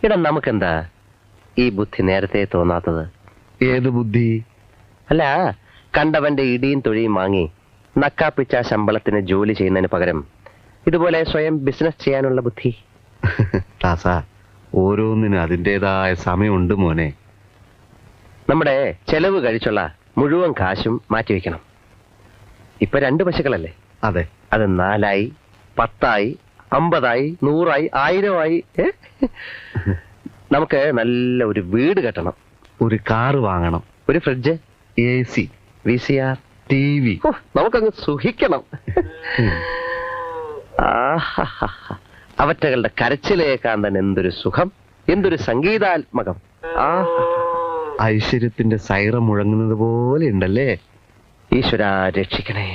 ഇടാ നമുക്കെന്താ ഈ ബുദ്ധി നേരത്തെ തോന്നാത്തത്? ഏത് ബുദ്ധി? അല്ല, കണ്ടവന്റെ ഇടിയും തൊഴിയും വാങ്ങി നക്കാപ്പിച്ച ശമ്പളത്തിന് ജോലി ചെയ്യുന്നതിന് പകരം ഇതുപോലെ സ്വയം ബിസിനസ് ചെയ്യാനുള്ള ബുദ്ധി. ദാസ, ഓരോന്നിനും അതിൻ്റെതായ സമയമുണ്ട് മോനെ. നമ്മുടെ ചെലവ് കഴിച്ചുള്ള മുഴുവൻ കാശും മാറ്റിവെക്കണം. ഇപ്പൊ 2 പശുക്കളല്ലേ? അതെ. അത് 4ആയി, 10ആയി, 50ആയി, 100ആയി, 1000ആയി. നമുക്ക് നല്ല ഒരു വീട് കെട്ടണം, ഒരു കാറ് വാങ്ങണം, ഒരു ഫ്രിഡ്ജ്, AC, VCR, TV. നമുക്കങ്ങ് സുഖിക്കണം. അവറ്റകളുടെ കരച്ചിലേക്കാൻ തന്നെ എന്തൊരു സുഖം, എന്തൊരു സംഗീതാത്മകം. ഐശ്വര്യത്തിന്റെ സൈറം മുഴങ്ങുന്നത് പോലെ ഉണ്ടല്ലേ? ഈശ്വരാ രക്ഷിക്കണേ.